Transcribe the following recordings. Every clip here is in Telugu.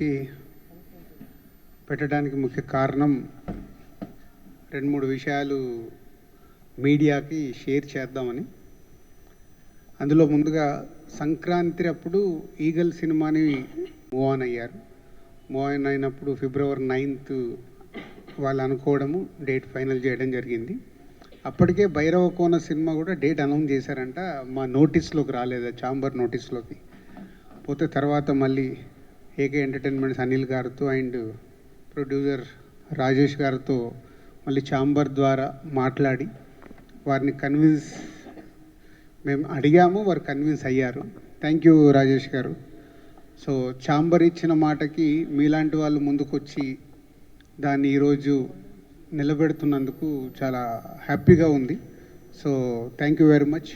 మీటింగ్కి పెట్టడానికి ముఖ్య కారణం 2-3 విషయాలు మీడియాకి షేర్ చేద్దామని. అందులో ముందుగా సంక్రాంతి అప్పుడు ఈగల్ సినిమాని మూవ్ ఆన్ అయ్యారు. మూవ్ ఆన్ అయినప్పుడు February 9th వాళ్ళు అనుకోవడము, డేట్ ఫైనల్ చేయడం జరిగింది. అప్పటికే భైరవ కోన సినిమా కూడా డేట్ అనౌన్స్ చేశారంట. మా నోటీస్లోకి రాలేదు, ఛాంబర్ నోటీస్లోకి. పోతే తర్వాత మళ్ళీ ఏకే ఎంటర్టైన్మెంట్స్ అనిల్ గారితో అండ్ ప్రొడ్యూసర్ రాజేష్ గారితో మళ్ళీ ఛాంబర్ ద్వారా మాట్లాడి వారిని మేము అడిగాము, వారు కన్విన్స్ అయ్యారు. థ్యాంక్ యూ రాజేష్ గారు. సో ఛాంబర్ ఇచ్చిన మాటకి మీలాంటి వాళ్ళు ముందుకొచ్చి దాన్ని ఈరోజు నిలబెడుతున్నందుకు చాలా హ్యాపీగా ఉంది. So thank you very much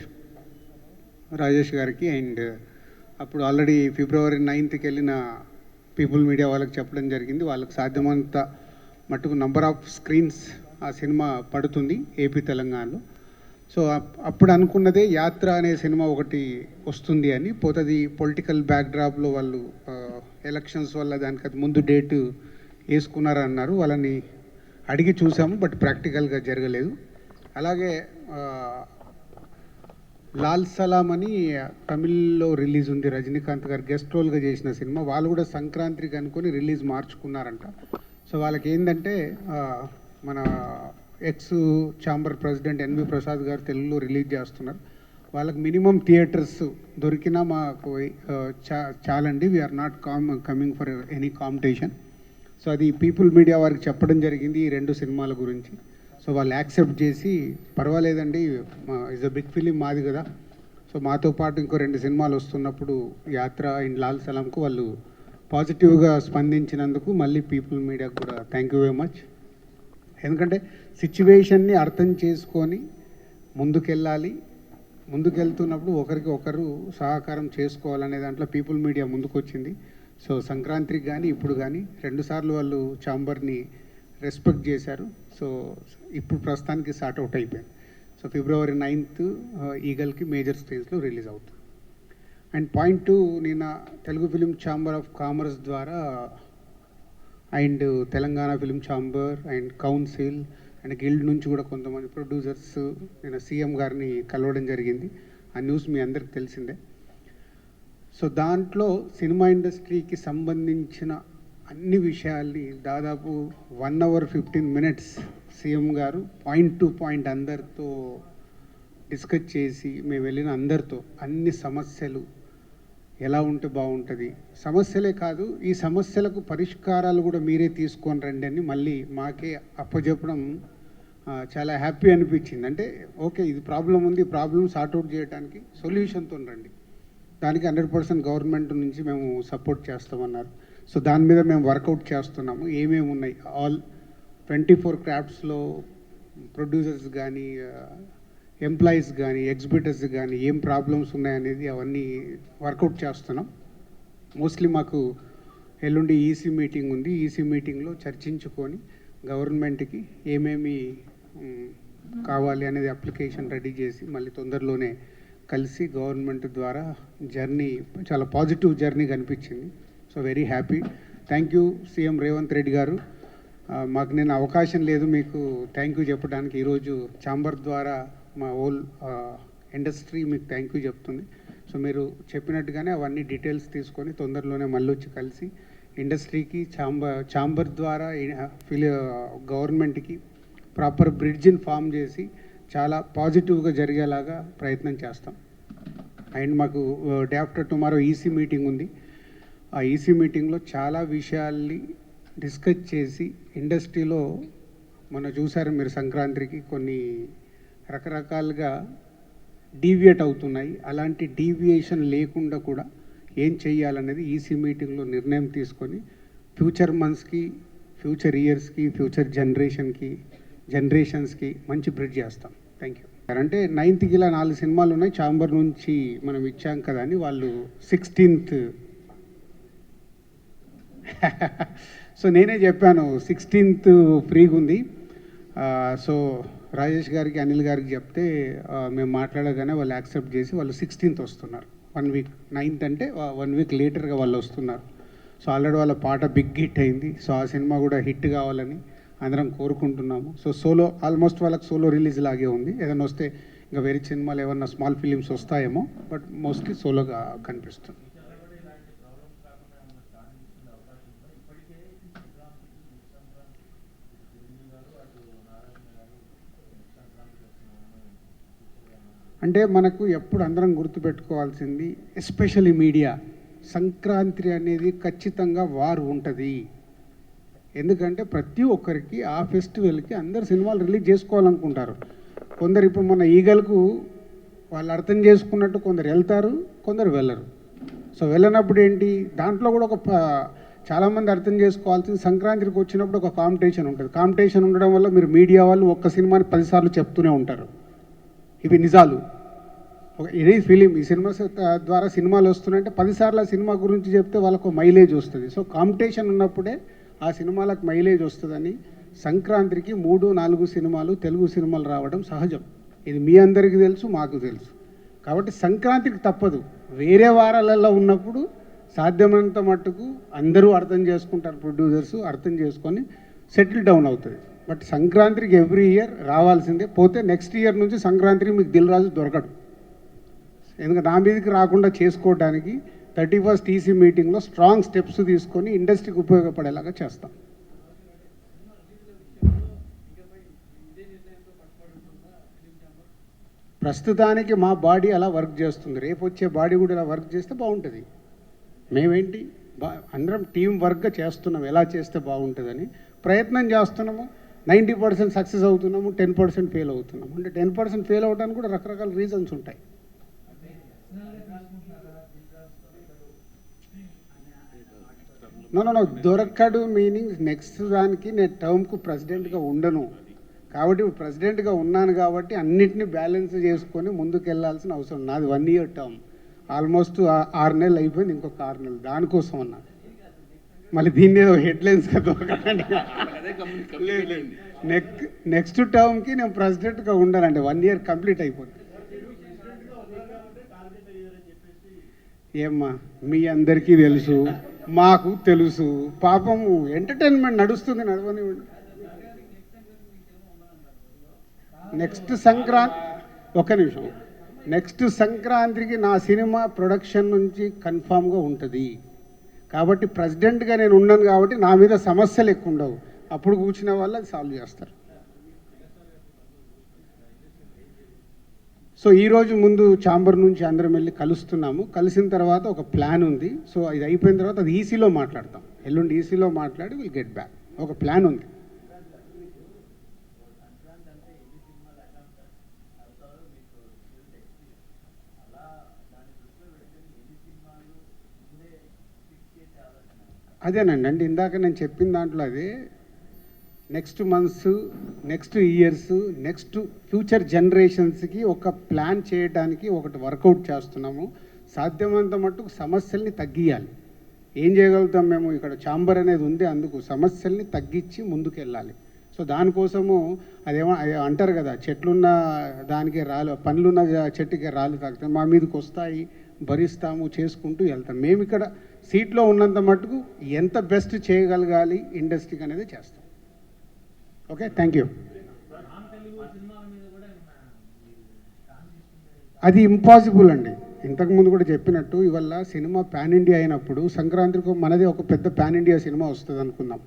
Rajesh గారికి. అండ్ అప్పుడు ఆల్రెడీ February 9th వెళ్ళిన పీపుల్ మీడియా వాళ్ళకి చెప్పడం జరిగింది, వాళ్ళకి సాధ్యమంత మటుకు నంబర్ ఆఫ్ స్క్రీన్స్ ఆ సినిమా పడుతుంది ఏపీ తెలంగాణలో. సో అప్పుడు అనుకున్నదే యాత్ర అనే సినిమా ఒకటి వస్తుంది అని. పోతుంది పొలిటికల్ బ్యాక్డ్రాప్లో వాళ్ళు ఎలక్షన్స్ వల్ల దానికి అది ముందు డేటు వేసుకున్నారన్నారు. వాళ్ళని అడిగి చూసాము, బట్ ప్రాక్టికల్గా జరగలేదు. అలాగే లాల్ సలాం అని తమిళ్లో రిలీజ్ ఉంది, రజనీకాంత్ గారు గెస్ట్ రోల్గా చేసిన సినిమా. వాళ్ళు కూడా సంక్రాంతికి అనుకొని రిలీజ్ మార్చుకున్నారంట. సో వాళ్ళకి ఏంటంటే మన ex chamber president NV Prasad గారు తెలుగులో రిలీజ్ చేస్తున్నారు. వాళ్ళకి మినిమం థియేటర్స్ దొరికినా మాకు చాలండి, we're not coming for any competition. So అది పీపుల్ మీడియా వారికి చెప్పడం జరిగింది ఈ 2 సినిమాల గురించి. సో వాళ్ళు యాక్సెప్ట్ చేసి పర్వాలేదండి, ఇస్ అ బిగ్ ఫిలిం మాది కదా, సో మాతో పాటు ఇంకో 2 సినిమాలు వస్తున్నప్పుడు యాత్ర అండ్ లాల్ సలాంకు వాళ్ళు పాజిటివ్గా స్పందించినందుకు మళ్ళీ పీపుల్ మీడియాకు కూడా థ్యాంక్ యూ వెరీ మచ్. ఎందుకంటే సిచ్యువేషన్ని అర్థం చేసుకొని ముందుకెళ్ళాలి, ముందుకెళ్తున్నప్పుడు ఒకరికి ఒకరు సహకారం చేసుకోవాలనే దాంట్లో పీపుల్ మీడియా ముందుకొచ్చింది. సో సంక్రాంతికి కానీ ఇప్పుడు కానీ 2 సార్లు వాళ్ళు ఛాంబర్ని రెస్పెక్ట్ చేశారు. సో ఇప్పుడు ప్రస్తుతానికి స్టార్ట్ అవుట్ అయిపోయింది. సో February 9th ఈగల్కి మేజర్ స్టేజ్లో రిలీజ్ అవుతుంది. అండ్ పాయింట్ 2, నిన్న Telugu film chamber of commerce ద్వారా and Telangana film chamber and council and guild నుంచి కూడా కొంతమంది ప్రొడ్యూసర్స్ నిన్న సీఎం గారిని కలవడం జరిగింది. ఆ న్యూస్ మీ అందరికి తెలిసిందే. సో దాంట్లో సినిమా ఇండస్ట్రీకి సంబంధించిన అన్ని విషయాల్ని దాదాపు 1 hour 15 minutes సీఎం గారు పాయింట్ టు పాయింట్ అందరితో డిస్కస్ చేసి, మేము వెళ్ళిన అందరితో అన్ని సమస్యలు ఎలా ఉంటే బాగుంటుంది, సమస్యలే కాదు ఈ సమస్యలకు పరిష్కారాలు కూడా మీరే తీసుకొని రండి అని మళ్ళీ మాకే అప్పచెప్పడం చాలా హ్యాపీ అనిపించింది. అంటే ఓకే, ఇది ప్రాబ్లం ఉంది, ప్రాబ్లం సార్ట్అవుట్ చేయడానికి సొల్యూషన్తో రండి, దానికి 100% గవర్నమెంట్ నుంచి మేము సపోర్ట్ చేస్తామన్నారు. సో దాని మీద మేము వర్కౌట్ చేస్తున్నాము. ఏమేమి ఉన్నాయి, ఆల్ 24 క్రాఫ్ట్స్లో ప్రొడ్యూసర్స్ కానీ ఎంప్లాయీస్ కానీ ఎగ్జిబిటర్స్ కానీ ఏం ప్రాబ్లమ్స్ ఉన్నాయనేది అవన్నీ వర్కౌట్ చేస్తున్నాం. మోస్ట్లీ మాకు ఎల్లుండి ఈసీ మీటింగ్ ఉంది. ఈసీ మీటింగ్లో చర్చించుకొని గవర్నమెంట్కి ఏమేమి కావాలి అనేది అప్లికేషన్ రెడీ చేసి మళ్ళీ తొందరలోనే కలిసి గవర్నమెంట్ ద్వారా జర్నీ చాలా పాజిటివ్ జర్నీ కనిపించింది. So very happy. Thank you CM Revanth Reddy గారు. మాకు నేను అవకాశం లేదు మీకు థ్యాంక్ యూ చెప్పడానికి. ఈరోజు ఛాంబర్ ద్వారా మా హోల్ ఇండస్ట్రీ మీకు థ్యాంక్ యూ చెప్తుంది. సో మీరు చెప్పినట్టుగానే అవన్నీ డీటెయిల్స్ తీసుకొని తొందరలోనే మళ్ళీ వచ్చి కలిసి ఇండస్ట్రీకి ఛాంబర్ ద్వారా గవర్నమెంట్కి ప్రాపర్ బ్రిడ్జిని ఫామ్ చేసి చాలా పాజిటివ్గా జరిగేలాగా ప్రయత్నం చేస్తాం. అండ్ మాకు day after tomorrow EC meeting ఉంది. ఆ ఈసీ మీటింగ్లో చాలా విషయాల్ని డిస్కస్ చేసి ఇండస్ట్రీలో మొన్న చూసారు మీరు సంక్రాంతికి కొన్ని రకరకాలుగా డీవియేట్ అవుతున్నాయి. అలాంటి డీవియేషన్ లేకుండా కూడా ఏం చేయాలనేది ఈసీ మీటింగ్లో నిర్ణయం తీసుకొని ఫ్యూచర్ మంత్స్కి, ఫ్యూచర్ ఇయర్స్కి, ఫ్యూచర్ జనరేషన్స్కి మంచి బ్రిడ్జ్ చేస్తాం. Thank you. అంటే 9th ఇలా 4 సినిమాలు ఉన్నాయి, ఛాంబర్ నుంచి మనం ఇచ్చాం కదా అని వాళ్ళు 16th సో నేనే చెప్పాను 16th ఫ్రీగా ఉంది. సో రాజేష్ గారికి అనిల్ గారికి చెప్తే మేము మాట్లాడగానే వాళ్ళు యాక్సెప్ట్ చేసి వాళ్ళు 16th వస్తున్నారు. 1 week 9th అంటే 1 week లేటర్గా వాళ్ళు వస్తున్నారు. సో ఆల్రెడీ వాళ్ళ పాట బిగ్ హిట్ అయింది. సో ఆ సినిమా కూడా హిట్ కావాలని అందరం కోరుకుంటున్నాము. సో సోలో ఆల్మోస్ట్ వాళ్ళకి సోలో రిలీజ్ లాగే ఉంది. ఏదైనా వస్తే ఇంకా వేరే సినిమాలు ఏమన్నా స్మాల్ ఫిలిమ్స్ వస్తాయేమో, బట్ మోస్ట్లీ సోలోగా కనిపిస్తుంది. అంటే మనకు ఎప్పుడు అందరం గుర్తుపెట్టుకోవాల్సింది, ఎస్పెషల్లీ మీడియా, సంక్రాంతి అనేది ఖచ్చితంగా వార్ ఉంటుంది. ఎందుకంటే ప్రతి ఒక్కరికి ఆ ఫెస్టివల్కి అందరు సినిమాలు రిలీజ్ చేసుకోవాలనుకుంటారు. కొందరు ఇప్పుడు మన ఈగలకు వాళ్ళు అర్థం చేసుకున్నట్టు కొందరు వెళ్తారు, కొందరు వెళ్ళరు. సో వెళ్ళినప్పుడు ఏంటి, దాంట్లో కూడా చాలామంది అర్థం చేసుకోవాల్సింది, సంక్రాంతికి వచ్చినప్పుడు ఒక కాంపిటీషన్ ఉంటుంది. కాంపిటీషన్ ఉండడం వల్ల మీరు మీడియా వాళ్ళు ఒక్క సినిమాని 10 సార్లు చెప్తూనే ఉంటారు. ఇవి నిజాలు. ఇది ఫిలిం, ఈ సినిమా ద్వారా సినిమాలు వస్తున్నాయంటే 10 సార్లు ఆ సినిమా గురించి చెప్తే వాళ్ళకు మైలేజ్ వస్తుంది. సో కాంపిటీషన్ ఉన్నప్పుడే ఆ సినిమాలకు మైలేజ్ వస్తుందని సంక్రాంతికి 3-4 సినిమాలు, తెలుగు సినిమాలు రావడం సహజం. ఇది మీ అందరికీ తెలుసు, మాకు తెలుసు. కాబట్టి సంక్రాంతికి తప్పదు. వేరే వారాలలో ఉన్నప్పుడు సాధ్యమైనంత మట్టుకు అందరూ అర్థం చేసుకుంటారు, ప్రొడ్యూసర్స్ అర్థం చేసుకొని సెటిల్ డౌన్ అవుతుంది. బట్ సంక్రాంతికి ఎవ్రీ ఇయర్ రావాల్సిందే. పోతే నెక్స్ట్ ఇయర్ నుంచి సంక్రాంతికి మీకు దిల్ రాజు దొరకడు. ఎందుకంటే నా మీదకి రాకుండా చేసుకోవడానికి 31st టీసీ మీటింగ్లో స్ట్రాంగ్ స్టెప్స్ తీసుకొని ఇండస్ట్రీకి ఉపయోగపడేలాగా చేస్తాం. ప్రస్తుతానికి మా బాడీ అలా వర్క్ చేస్తుంది. రేపు వచ్చే బాడీ కూడా ఇలా వర్క్ చేస్తే బాగుంటుంది. మేమేంటి అందరం టీం వర్క్గా చేస్తున్నాం, ఎలా చేస్తే బాగుంటుందని ప్రయత్నం చేస్తున్నాము. 90% సక్సెస్ అవుతున్నాము, 10% ఫెయిల్ అవుతున్నాము. అంటే 10% ఫెయిల్ అవడానికి కూడా రకరకాల రీజన్స్ ఉంటాయి. నో దొరకడు మీనింగ్ నెక్స్ట్ దానికి నేను టర్మ్కు ప్రెసిడెంట్గా ఉండను. కాబట్టి ప్రెసిడెంట్గా ఉన్నాను కాబట్టి అన్నిటినీ బ్యాలెన్స్ చేసుకొని ముందుకు వెళ్ళాల్సిన అవసరం. నాది 1 ఇయర్ టర్మ్, ఆల్మోస్ట్ 6 నెలలు అయిపోయింది, ఇంకొక 6 నెలలు దానికోసం అన్నా. మళ్ళీ దీన్ని ఏదో హెడ్లైన్స్గా దొరకకండి. నెక్స్ట్ టర్మ్కి నేను ప్రెసిడెంట్గా ఉండాలంటే 1 ఇయర్ కంప్లీట్ అయిపోతుంది. ఏమ్మా మీ అందరికీ తెలుసు, మాకు తెలుసు. పాపము ఎంటర్టైన్మెంట్ నడుస్తుంది, నడవనివ్వండి. నెక్స్ట్ సంక్రాంతికి నా సినిమా ప్రొడక్షన్ నుంచి కన్ఫామ్గా ఉంటుంది. కాబట్టి ప్రెసిడెంట్గా నేను ఉన్నాను కాబట్టి నా మీద సమస్యలు ఎక్కువ ఉండవు. అప్పుడు కూర్చునే వాళ్ళు అది సాల్వ్ చేస్తారు. సో ఈరోజు ముందు ఛాంబర్ నుంచి అందరం వెళ్ళి కలుస్తున్నాము. కలిసిన తర్వాత ఒక ప్లాన్ ఉంది. సో ఇది అయిపోయిన తర్వాత అది ఈసీలో మాట్లాడతాం. ఎల్లుండి ఈసీలో మాట్లాడి విల్ గెట్ బ్యాక్. ఒక ప్లాన్ ఉంది. అదేనండి, అంటే ఇందాక నేను చెప్పిన దాంట్లో అదే next months, next years, next future జనరేషన్స్కి ఒక ప్లాన్ చేయడానికి ఒకటి వర్కౌట్ చేస్తున్నాము. సాధ్యమైనంత మట్టుకు సమస్యల్ని తగ్గియాలి. ఏం చేయగలుగుతాం మేము, ఇక్కడ ఛాంబర్ అనేది ఉంది, అందుకు సమస్యల్ని తగ్గించి ముందుకు వెళ్ళాలి. సో దానికోసము అదేమో అంటారు కదా, చెట్లున్న దానికి రాళ్ళు, పండ్లున్న చెట్టుకి రాళ్ళు తాకుతాయి. మా మీదకి వస్తాయి, భరిస్తాము, చేసుకుంటూ వెళ్తాం. మేము ఇక్కడ సీట్లో ఉన్నంత మట్టుకు ఎంత బెస్ట్ చేయగలగాలి ఇండస్ట్రీకి అనేది చేస్తాం. Okay, thank you. అది ఇంపాసిబుల్ అండి. ఇంతకుముందు కూడా చెప్పినట్టు ఇవాళ సినిమా పాన్ ఇండియా అయినప్పుడు సంక్రాంతికి మనది ఒక పెద్ద పాన్ ఇండియా సినిమా వస్తుంది అనుకుందాం.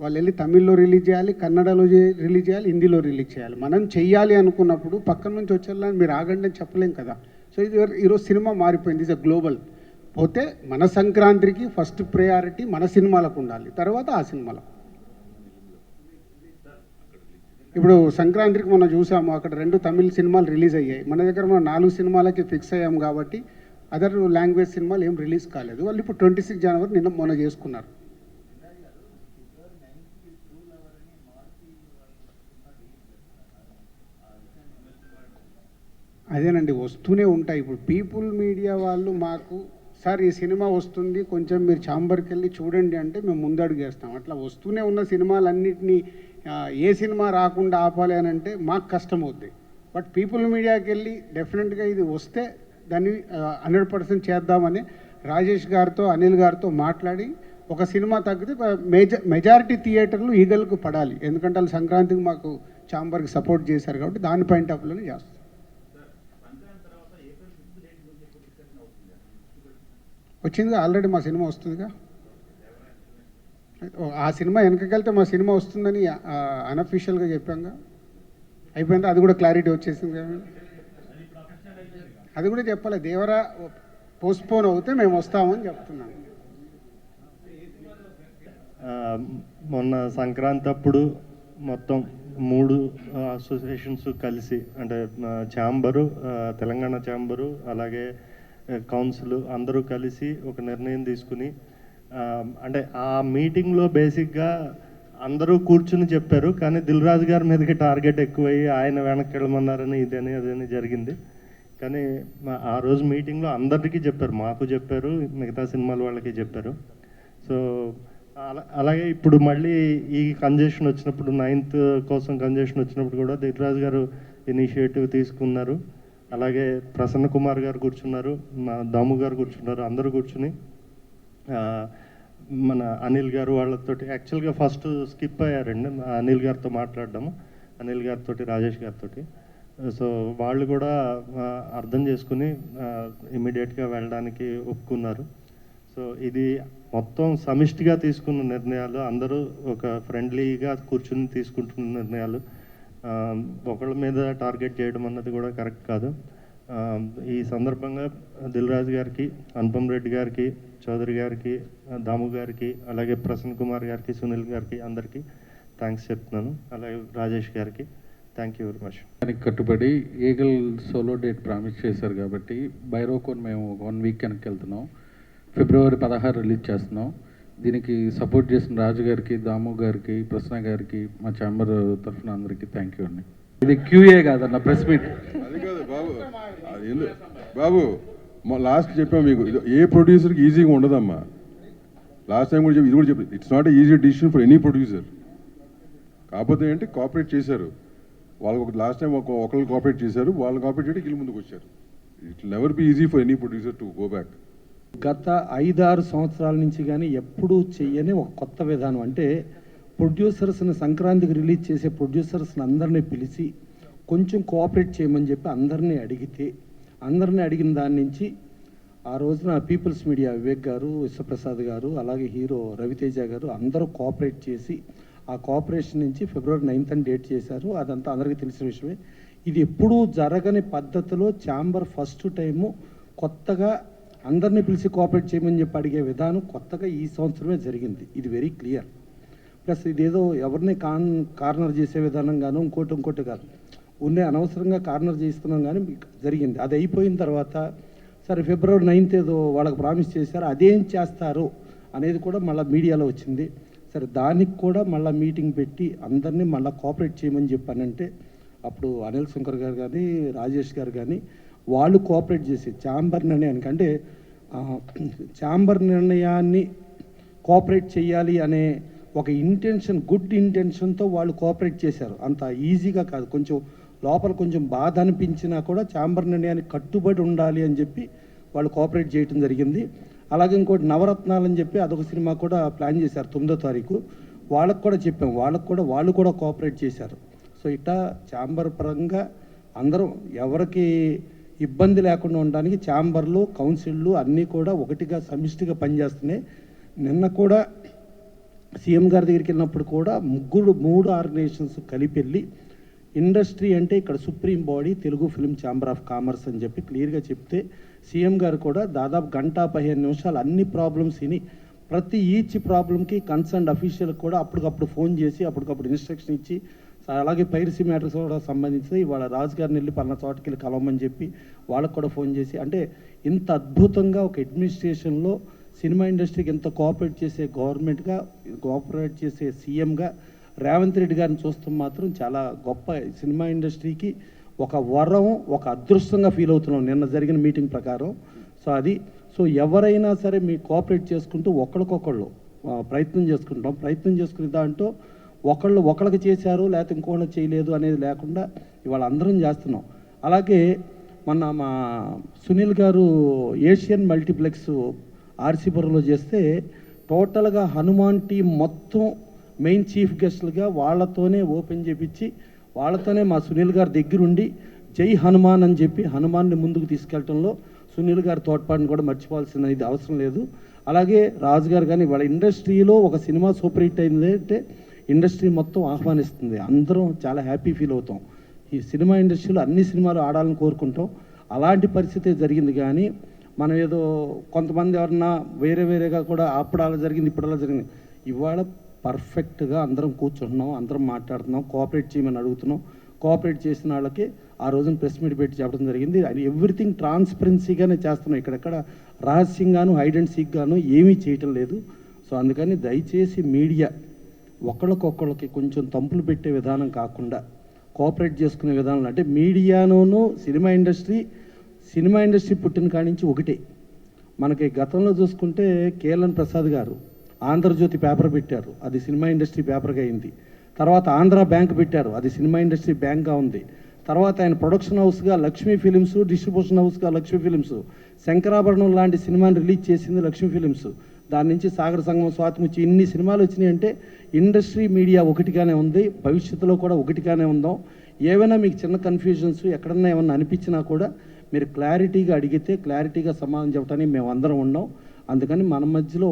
వాళ్ళు వెళ్ళి తమిళ్లో రిలీజ్ చేయాలి, కన్నడలో రిలీజ్ చేయాలి, హిందీలో రిలీజ్ చేయాలి. మనం చెయ్యాలి అనుకున్నప్పుడు పక్కన నుంచి వచ్చేయాలని మీరు ఆగండి అని చెప్పలేం కదా. సో ఇది ఈరోజు సినిమా మారిపోయింది, ఇది గ్లోబల్. పోతే మన సంక్రాంతికి ఫస్ట్ ప్రయారిటీ మన సినిమాలకు ఉండాలి, తర్వాత ఆ సినిమాలకు. ఇప్పుడు సంక్రాంతికి మనం చూసాము, అక్కడ 2 తమిళ సినిమాలు రిలీజ్ అయ్యాయి. మన దగ్గర మనం 4 సినిమాలకి ఫిక్స్ అయ్యాము కాబట్టి అదర్ లాంగ్వేజ్ సినిమాలు ఏం రిలీజ్ కాలేదు. వాళ్ళు ఇప్పుడు 26 జనవరి మొన్న చేసుకున్నారు. అదేనండి, వస్తూనే ఉంటాయి. ఇప్పుడు పీపుల్ మీడియా వాళ్ళు మాకు సార్ ఈ సినిమా వస్తుంది, కొంచెం మీరు ఛాంబర్కి వెళ్ళి చూడండి అంటే మేము ముందడుగు వేస్తాం. అట్లా వస్తూనే ఉన్న సినిమాలన్నింటినీ ఏ సినిమా రాకుండా ఆపాలి అని అంటే మాకు కష్టం అవుద్ది. బట్ పీపుల్ మీడియాకి వెళ్ళి డెఫినెట్గా ఇది వస్తే దాన్ని 100% చేద్దామని రాజేష్ గారితో, అనిల్ గారితో మాట్లాడి ఒక సినిమా తగ్గితే మెజారిటీ థియేటర్లు ఈగల్కు పడాలి, ఎందుకంటే వాళ్ళు సంక్రాంతికి మాకు ఛాంబర్కి సపోర్ట్ చేశారు కాబట్టి దాని పాయింట్ ఆఫ్ వ్యూలోనే చేస్తాం. వచ్చిందిగా ఆల్రెడీ మా సినిమా వస్తుందిగా, ఆ సినిమా వెనకకెళ్తే మా సినిమా వస్తుందని అన్అఫీషియల్గా చెప్పాంగా, అయిపోయింది. అది కూడా క్లారిటీ వచ్చేసింది కదా, అది కూడా చెప్పాలి. దేవరా పోస్ట్పోన్ అవుతే మేము వస్తామని చెప్తున్నాను. మొన్న సంక్రాంతి అప్పుడు మొత్తం 3 అసోసియేషన్స్ కలిసి, అంటే ఛాంబరు, తెలంగాణ ఛాంబరు, అలాగే కౌన్సిల్ అందరూ కలిసి ఒక నిర్ణయం తీసుకుని, అంటే ఆ మీటింగ్లో బేసిక్గా అందరూ కూర్చుని చెప్పారు, కానీ దిల్ రాజు గారి మీదకి టార్గెట్ ఎక్కువయ్యి ఆయన వెనక్కి వెళ్ళమన్నారని ఇదని అదని జరిగింది. కానీ ఆ రోజు మీటింగ్లో అందరికీ చెప్పారు, మాకు చెప్పారు, మిగతా సినిమాల వాళ్ళకి చెప్పారు. సో అలాగే ఇప్పుడు మళ్ళీ ఈ కంజెషన్ వచ్చినప్పుడు 9th కోసం కంజెషన్ వచ్చినప్పుడు కూడా దిల్ రాజు గారు ఇనిషియేటివ్ తీసుకున్నారు. అలాగే ప్రసన్న కుమార్ గారు కూర్చున్నారు, మా దాము గారు కూర్చున్నారు, అందరూ కూర్చుని మన అనిల్ గారు వాళ్ళతోటి యాక్చువల్గా ఫస్ట్ స్కిప్ అయ్యారండి అనిల్ గారితో మాట్లాడడము, అనిల్ గారితో రాజేష్ గారితో. సో వాళ్ళు కూడా అర్థం చేసుకుని ఇమీడియట్గా వెళ్ళడానికి ఒప్పుకున్నారు. సో ఇది మొత్తం సమిష్టిగా తీసుకున్న నిర్ణయాలు, అందరూ ఒక ఫ్రెండ్లీగా కూర్చుని తీసుకుంటున్న నిర్ణయాలు. ఒకళ్ళ మీద టార్గెట్ చేయడం అన్నది కూడా కరెక్ట్ కాదు. ఈ సందర్భంగా దిల్ రాజు గారికి, అనుపమ్ రెడ్డి గారికి, చౌదరి గారికి, దాము గారికి, అలాగే ప్రసన్న కుమార్ గారికి, సునీల్ గారికి అందరికీ థ్యాంక్స్ చెప్తున్నాను. అలాగే రాజేష్ గారికి థ్యాంక్ యూ వెరీ మచ్. దానికి కట్టుబడి ఈగల్ సోలో డేట్ ప్రామిస్ చేశారు కాబట్టి బైరోకోన్ మేము 1 వీక్ వెనక్కి వెళ్తున్నాం. ఫిబ్రవరి 16 రిలీజ్ చేస్తున్నాం. దీనికి సపోర్ట్ చేసిన రాజు గారికి, దాము గారికి, ప్రసన్న గారికి, మా ఛాంబర్ తరఫున అందరికీ థ్యాంక్ యూ అండి. ఇది క్యూఏ కాదన్న, ప్రెస్ మీట్. అది కాదు బాబు, బాబు లాస్ట్ చెప్పాము మీకు, ఏ ప్రొడ్యూసర్కి ఈజీగా ఉండదమ్మా. లాస్ట్ టైం కూడా ఇది కూడా చెప్పి, it's not easy decision for any producer. కాకపోతే ఏంటి, కోఆపరేట్ చేశారు వాళ్ళకి. ఒక లాస్ట్ టైం ఒకళ్ళు కోఆపరేట్ చేశారు, వాళ్ళు కోఆపరేట్ చేయడానికి వీళ్ళు ముందుకు వచ్చారు. It will never be easy for any producer to go back. గత 5-6 సంవత్సరాల నుంచి కానీ ఎప్పుడూ చెయ్యని ఒక కొత్త విధానం. అంటే ప్రొడ్యూసర్స్ని సంక్రాంతికి రిలీజ్ చేసే ప్రొడ్యూసర్స్ని అందరినీ పిలిచి కొంచెం కోఆపరేట్ చేయమని చెప్పి అందరినీ అడిగిన దాని నుంచి ఆ రోజున పీపుల్స్ మీడియా వివేక్ గారు, విశ్వప్రసాద్ గారు, అలాగే హీరో రవితేజ గారు అందరూ కోఆపరేట్ చేసి ఆ కోఆపరేషన్ నుంచి ఫిబ్రవరి 9th అని డేట్ చేశారు. అదంతా అందరికీ తెలిసిన విషయమే. ఇది ఎప్పుడూ జరగని పద్ధతిలో ఛాంబర్ ఫస్ట్ టైము కొత్తగా అందరినీ పిలిచి కోఆపరేట్ చేయమని చెప్పి అడిగే విధానం కొత్తగా ఈ సంవత్సరమే జరిగింది. ఇది వెరీ క్లియర్. ప్లస్ ఇదేదో ఎవరిని కార్నర్ చేసే విధానంగాను ఇంకోటి కాదు, ఉండే అనవసరంగా కార్నర్ చేస్తున్నాం కానీ జరిగింది. అది అయిపోయిన తర్వాత సరే ఫిబ్రవరి 9th ఏదో వాళ్ళకి ప్రామిస్ చేశారు, అదేం చేస్తారు అనేది కూడా మళ్ళీ మీడియాలో వచ్చింది. సరే దానికి కూడా మళ్ళీ మీటింగ్ పెట్టి అందరినీ మళ్ళీ కోఆపరేట్ చేయమని చెప్పానంటే అప్పుడు అనిల్ శంకర్ గారు కానీ రాజేష్ గారు కానీ వాళ్ళు కోఆపరేట్ చేసి ఛాంబర్ నిర్ణయానికి, అంటే ఛాంబర్ నిర్ణయాన్ని కోఆపరేట్ చేయాలి అనే ఒక ఇంటెన్షన్, గుడ్ ఇంటెన్షన్తో వాళ్ళు కోఆపరేట్ చేశారు. అంత ఈజీగా కాదు, కొంచెం లోపల కొంచెం బాధ అనిపించినా కూడా ఛాంబర్ నిర్ణయానికి కట్టుబడి ఉండాలి అని చెప్పి వాళ్ళు కోఆపరేట్ చేయడం జరిగింది. అలాగే ఇంకోటి నవరత్నాలు అని చెప్పి అదొక సినిమా కూడా ప్లాన్ చేశారు 9వ తారీఖు. వాళ్ళకు కూడా చెప్పాం, వాళ్ళు కూడా కోఆపరేట్ చేశారు. సో ఇట్లా ఛాంబర్ పరంగా అందరం ఎవరికి ఇబ్బంది లేకుండా ఉండడానికి ఛాంబర్లు, కౌన్సిళ్ళు అన్నీ కూడా ఒకటిగా సమిష్టిగా పనిచేస్తున్నాయి. నిన్న కూడా సీఎం గారి దగ్గరికి వెళ్ళినప్పుడు కూడా 3 ఆర్గనైజేషన్స్ కలిపి వెళ్ళి ఇండస్ట్రీ అంటే ఇక్కడ supreme body Telugu film chamber of commerce అని చెప్పి క్లియర్గా చెప్తే సీఎం గారు కూడా దాదాపు 1-15 నిమిషాలు అన్ని ప్రాబ్లమ్స్ విని ప్రతి ఈచ్ ప్రాబ్లంకి కన్సర్న్ అఫీషియల్ కూడా అప్పటికప్పుడు ఫోన్ చేసి అప్పటికప్పుడు ఇన్స్ట్రక్షన్ ఇచ్చి, అలాగే పైరసీ మ్యాటర్స్ కూడా సంబంధించి ఇవాళ రాజు గారిని వెళ్ళి పలానా చోటకి వెళ్ళి కలవమని చెప్పి వాళ్ళకు కూడా ఫోన్ చేసి, అంటే ఇంత అద్భుతంగా ఒక అడ్మినిస్ట్రేషన్లో సినిమా ఇండస్ట్రీకి ఎంత కోఆపరేట్ చేసే గవర్నమెంట్గా, కోఆపరేట్ చేసే సీఎంగా రేవంత్ రెడ్డి గారిని చూస్తాం మాత్రం చాలా గొప్ప సినిమా ఇండస్ట్రీకి ఒక వరం, ఒక అదృష్టంగా ఫీల్ అవుతున్నాం నిన్న జరిగిన మీటింగ్ ప్రకారం. సో ఎవరైనా సరే మీ కోఆపరేట్ చేసుకుంటూ ఒకళ్ళకొకళ్ళు ప్రయత్నం చేసుకునే దాంట్లో ఒకళ్ళకి చేశారు లేకపోతే ఇంకోళ్ళకి చేయలేదు అనేది లేకుండా ఇవాళ అందరం చేస్తున్నాం. అలాగే మా సునీల్ గారు ఏషియన్ మల్టీప్లెక్స్ ఆర్సీపురంలో చేస్తే టోటల్గా హనుమాన్ టీం మొత్తం మెయిన్ చీఫ్ గెస్ట్లుగా వాళ్ళతోనే ఓపెన్ చేపించి వాళ్ళతోనే మా సునీల్ గారి దగ్గరుండి జై హనుమాన్ అని చెప్పి హనుమాన్ని ముందుకు తీసుకెళ్లడంలో సునీల్ గారి తోడ్పాటును కూడా మర్చిపోవాల్సిన ఇది అవసరం లేదు. అలాగే రాజు గారు కానీ వాళ్ళ ఇండస్ట్రీలో ఒక సినిమా సూపర్ హిట్ అయింది అంటే ఇండస్ట్రీ మొత్తం ఆహ్వానిస్తుంది. అందరం చాలా హ్యాపీ ఫీల్ అవుతాం. ఈ సినిమా ఇండస్ట్రీలో అన్ని సినిమాలు ఆడాలని కోరుకుంటాం. అలాంటి పరిస్థితి జరిగింది. కానీ మనం ఏదో కొంతమంది ఎవరన్నా వేరేగా కూడా అప్పుడు అలా జరిగింది, ఇప్పుడు అలా జరిగింది. ఇవాళ పర్ఫెక్ట్గా అందరం కూర్చుంటున్నాం, అందరం మాట్లాడుతున్నాం, కోఆపరేట్ చేయమని అడుగుతున్నాం. కోఆపరేట్ చేసిన వాళ్ళకి ఆ రోజున ప్రెస్ మీట్ పెట్టి చెప్పడం జరిగింది. ఎవ్రీథింగ్ ట్రాన్స్పరెన్సీగానే చేస్తున్నాం. ఇక్కడెక్కడ రహస్యంగాను హైడ్ అండ్ సీక్గాను ఏమీ చేయటం లేదు. సో అందుకని దయచేసి మీడియా ఒకళ్ళకొకళ్ళకి కొంచెం తంపులు పెట్టే విధానం కాకుండా కోఆపరేట్ చేసుకునే విధానం. అంటే మీడియాను సినిమా ఇండస్ట్రీ పుట్టిన కాడి నుంచి ఒకటే. మనకి గతంలో చూసుకుంటే కేఎల్ఎన్ ప్రసాద్ గారు ఆంధ్రజ్యోతి పేపర్ పెట్టారు, అది సినిమా ఇండస్ట్రీ పేపర్గా అయింది. తర్వాత ఆంధ్ర బ్యాంక్ పెట్టారు, అది సినిమా ఇండస్ట్రీ బ్యాంక్గా ఉంది. తర్వాత ఆయన ప్రొడక్షన్ హౌస్గా లక్ష్మీ ఫిలిమ్స్, డిస్ట్రిబ్యూషన్ హౌస్గా లక్ష్మీ ఫిలిమ్స్, శంకరాభరణం లాంటి సినిమాని రిలీజ్ చేసింది లక్ష్మీ ఫిలిమ్స్. దాని నుంచి సాగర సంగమం, స్వాతిముచ్చి ఇన్ని సినిమాలు వచ్చినాయి. అంటే ఇండస్ట్రీ మీడియా ఒకటిగానే ఉంది, భవిష్యత్తులో కూడా ఒకటిగానే ఉందాం. ఏవైనా మీకు చిన్న కన్ఫ్యూజన్స్ ఎక్కడన్నా ఏమన్నా అనిపించినా కూడా మీరు క్లారిటీగా అడిగితే క్లారిటీగా సమాధానం చెప్పడానికి మేము అందరం ఉన్నాం. అందుకని మన మధ్యలో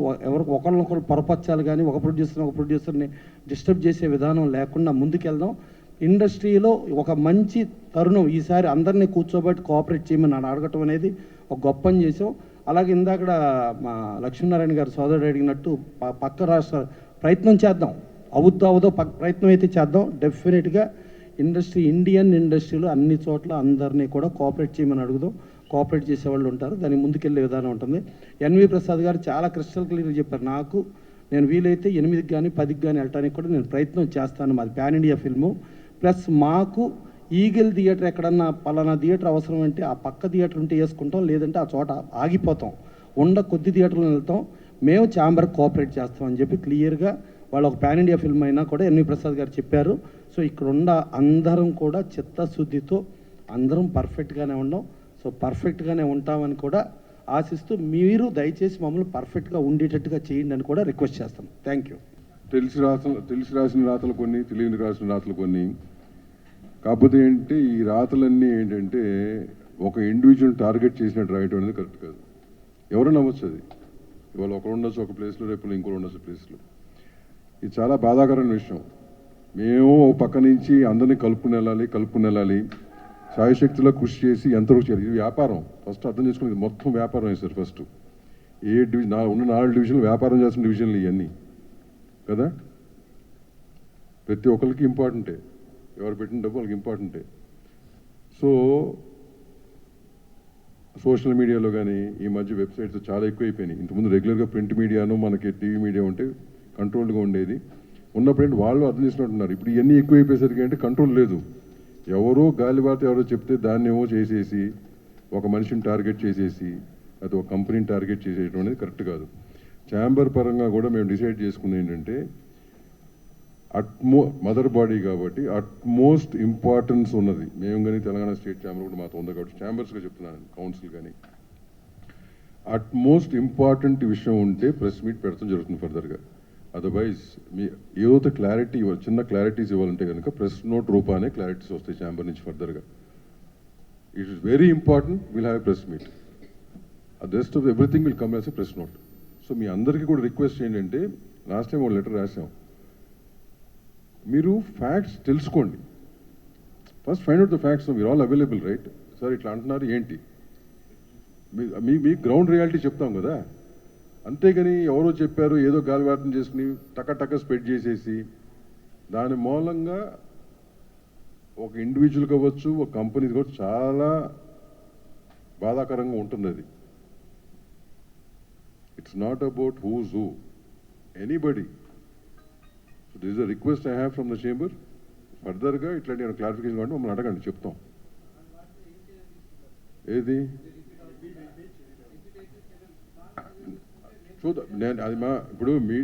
ఒకరినొకరు పొరపచ్చాలి కానీ ఒక ప్రొడ్యూసర్ని డిస్టర్బ్ చేసే విధానం లేకుండా ముందుకెళ్దాం. ఇండస్ట్రీలో ఒక మంచి తరుణం ఈసారి అందరినీ కూర్చోబెట్టి కోఆపరేట్ చేయమని అడగటం అనేది ఒక గొప్ప పని చేసాం. అలాగే ఇందాక మా లక్ష్మీనారాయణ గారు సోదరుడు అడిగినట్టు పక్క రాష్ట్ర ప్రయత్నం చేద్దాం, అవుద్దో ప్రయత్నం అయితే చేద్దాం. డెఫినెట్గా ఇండియన్ ఇండస్ట్రీలో అన్ని చోట్ల అందరినీ కూడా కోఆపరేట్ చేయమని అడుగుదాం. కోఆపరేట్ చేసేవాళ్ళు ఉంటారు, దాన్ని ముందుకెళ్ళే విధానం ఉంటుంది. ఎన్వి ప్రసాద్ గారు చాలా క్రిస్టల్ క్లియర్గా చెప్పారు. నేను వీలైతే 8కి కానీ 10కి కానీ వెళ్ళడానికి కూడా నేను ప్రయత్నం చేస్తాను. మాది పాన్ ఇండియా ఫిల్ము. ప్లస్ మాకు ఈగిల్ థియేటర్ ఎక్కడన్నా పలానా థియేటర్ అవసరం అంటే ఆ పక్క థియేటర్ ఉంటే వేసుకుంటాం, లేదంటే ఆ చోట ఆగిపోతాం. కొద్ది థియేటర్లు వెళ్తాం. మేము ఛాంబర్ కోఆపరేట్ చేస్తామని చెప్పి క్లియర్గా వాళ్ళు ఒక పాన్ ఇండియా ఫిల్మ్ అయినా కూడా ఎన్వి ప్రసాద్ గారు చెప్పారు. సో ఇక్కడ అందరం కూడా చిత్తశుద్ధితో అందరం పర్ఫెక్ట్గానే ఉన్నాం. సో పర్ఫెక్ట్గానే ఉంటామని కూడా ఆశిస్తూ మీరు దయచేసి మమ్మల్ని పర్ఫెక్ట్గా ఉండేటట్టుగా చేయండి అని కూడా రిక్వెస్ట్ చేస్తాం. Thank you. తెలిసి రాసిన రాతలు కొన్ని, తెలియని రాసిన రాతలు కొన్ని. కాకపోతే ఏంటంటే ఈ రాతలన్నీ ఏంటంటే ఒక ఇండివిజువల్ టార్గెట్ చేసినట్టు రాయటం అనేది కరెక్ట్ కాదు. ఎవరు నమ్మొచ్చు అది. ఇవాళ ఒకరు ఉండొచ్చు ఒక ప్లేస్లో, రేపు ఇంకోరు ఉండొచ్చు ప్లేస్లో. ఇది చాలా బాధాకరమైన విషయం. మేము ఒక పక్క నుంచి అందరినీ కలుపుకుని వెళ్ళాలి, సాయశక్తిలో కృషి చేసి ఎంతవరకు చేయాలి. ఇది వ్యాపారం. ఫస్ట్ అర్థం చేసుకుని మొత్తం వ్యాపారం వేశారు. ఫస్ట్ ఉన్న 4 డివిజన్లు వ్యాపారం చేస్తున్న డివిజన్లు ఇవన్నీ కదా. ప్రతి ఒక్కరికి ఇంపార్టెంటే, ఎవరు పెట్టిన డబ్బు వాళ్ళకి ఇంపార్టెంటే. సో సోషల్ మీడియాలో కానీ ఈ మధ్య వెబ్సైట్స్ చాలా ఎక్కువైపోయినాయి. ఇంతకుముందు రెగ్యులర్గా ప్రింట్ మీడియాను మనకి టీవీ మీడియా ఉంటే కంట్రోల్గా ఉండేది. ఉన్నప్పుడు వాళ్ళు అర్థం చేసినట్టున్నారు. ఇప్పుడు ఇవన్నీ ఎక్కువైపోయేసరికి అంటే కంట్రోల్ లేదు. ఎవరో గాలిబాట ఎవరో చెప్తే దాన్ని ఏమో చేసేసి ఒక మనిషిని టార్గెట్ చేసేసి అది ఒక కంపెనీని టార్గెట్ చేసేయడం అనేది కరెక్ట్ కాదు. ఛాంబర్ పరంగా కూడా మేము డిసైడ్ చేసుకున్నది ఏంటంటే మదర్ బాడీ కాబట్టి అట్మోస్ట్ ఇంపార్టెన్స్ ఉన్నది. మేము కానీ తెలంగాణ స్టేట్ ఛాంబర్ కూడా మాతో ఉంది కాబట్టి ఛాంబర్స్గా చెప్తున్నాను, కౌన్సిల్ కానీ అట్మోస్ట్ ఇంపార్టెంట్ విషయం ఉంటే ప్రెస్ మీట్ పెడతాం జరుగుతుంది ఫర్దర్గా. అదర్వైజ్ ఏదో క్లారిటీ చిన్న క్లారిటీస్ ఇవ్వాలంటే కనుక ప్రెస్ నోట్ రూపానే క్లారిటీస్ వస్తాయి ఛాంబర్ నుంచి ఫర్దర్గా. It is very important. Will have a press meet. The rest of everything will come as a press note. So మీ అందరికీ కూడా రిక్వెస్ట్ ఏంటంటే లాస్ట్ టైం ఒక లెటర్ రాసాం, మీరు ఫ్యాక్ట్స్ తెలుసుకోండి. First find out the facts. We're all available right. Sir ఇట్లా అంటున్నారు ఏంటి, మీ గ్రౌండ్ రియాలిటీ చెప్తాం కదా. అంతేగాని ఎవరో చెప్పారు ఏదో గాలివాటం చేసుకుని టక్క స్ప్రెడ్ చేసేసి దాని మూలంగా ఒక ఇండివిజువల్ కావచ్చు, ఒక కంపెనీ కావచ్చు, చాలా బాధాకరంగా ఉంటుంది అది. It's not about whose who, anybody. So this is a request I have from the chamber. ఫర్దర్గా ఇట్లాంటి క్లారిఫికేషన్ కావాలి మమ్మల్ని అడగండి, చెప్తాం. ఏది చూద్దాం. నేను అది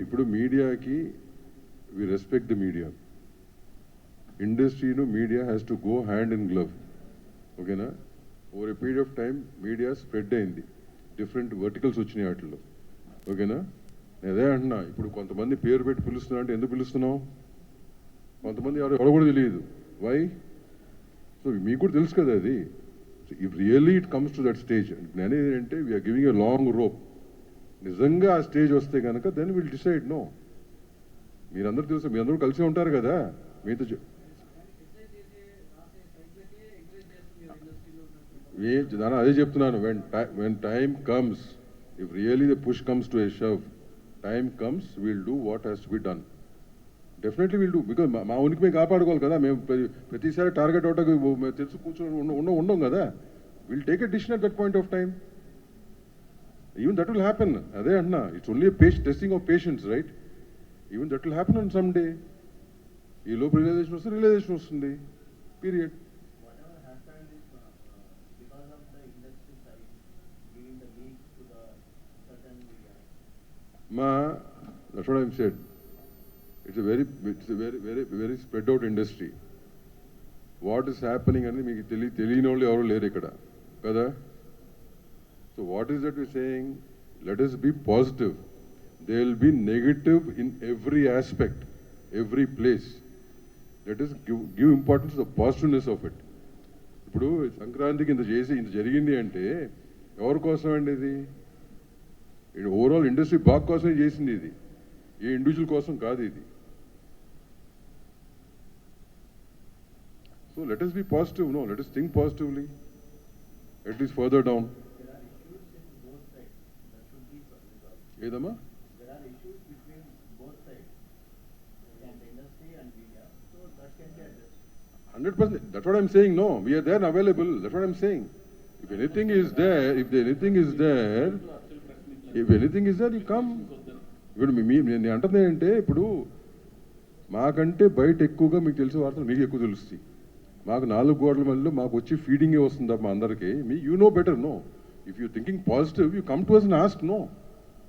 ఇప్పుడు మీడియాకి వి రెస్పెక్ట్ ది మీడియా. ఇండస్ట్రీను media has to go hand in glove. ఓకేనా. Over a period of time media spread అయింది, డిఫరెంట్ వర్టికల్స్ వచ్చినాయి వాటిల్లో. ఓకేనా. నేను అదే అంటున్నా, ఇప్పుడు కొంతమంది పేరు పెట్టి పిలుస్తున్నా అంటే ఎందుకు పిలుస్తున్నాం? కొంతమంది ఎవరో కూడా తెలియదు. వై? సో మీకు కూడా తెలుసు కదా అది. If really it comes to that stage, నేను ఏంటంటే we're giving a long rope. నిజంగా ఆ స్టేజ్ వస్తే కనుక దెన్ విల్ డిసైడ్. నో, మీరందరూ తెలుసు, మీరందరూ కలిసి ఉంటారు కదా మీతో. అదే చెప్తున్నాను, when time comes, if really the push comes to a shove, time comes, will do what has to be done. Definitely will do. Because మా ఉనికి మేము కాపాడుకోవాలి కదా. మేము ప్రతిసారి టార్గెట్ అవుటకు తెలుసు కూర్చొని ఉండం కదా. Will take a decision at that point of time. Even that will happen. అదే అంటున్నా, it's only testing of patience, right? Even that will happen on some day. ఈ లోపు రియలైజేషన్ వస్తుంది, period. That's what I'm said. It's a very spread out industry. What is happening అని మీకు తెలియని వాళ్ళు ఎవరు లేరు ఇక్కడ కదా. So what is that we're saying? Let us be positive. There will be negative in every aspect, every place. Let us give importance to the positiveness of it. ఇప్పుడు సంక్రాంతికి ఇంత జరిగింది అంటే ఎవరి కోసం అండి? ఇది ఓవరాల్ ఇండస్ట్రీ బాగ్ కోసమే చేసింది. ఇది ఏ ఇండివిజువల్ కోసం కాదు ఇది. So let us be positive. No, let us think positively, at least further down. ఏదమ్మా? 100%. That's what I'm saying. No, we are there and available. That's what I'm saying. If anything is there, you come. ఇప్పుడు నేను అంటుంది ఏంటంటే, ఇప్పుడు మాకంటే బయట ఎక్కువగా మీకు తెలిసే వార్తలు మీకు ఎక్కువ తెలుస్తాయి. మాకు 4 గోడల మధ్యలో మాకు వచ్చి ఫీడింగే వస్తుంది మా అందరికీ. You know better. No, if you thinking positive, you come to us and ask. No,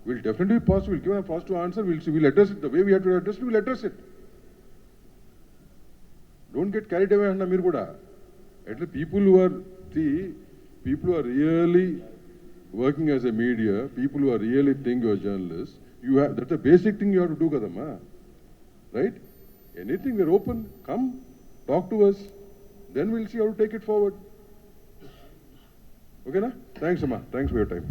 we'll definitely be positive. We'll give a positive answer. We'll address it the way we have to address it. We'll address it. Don't get carried away అన్న మీరు కూడా. At least people who are really working as a media, people who are really think you are journalists, that's the basic thing you have to do kadamma, right? Anything, we're open. Come, talk to us. Then we'll see how to take it forward. Okay na? Thanks amma. Thanks for your time.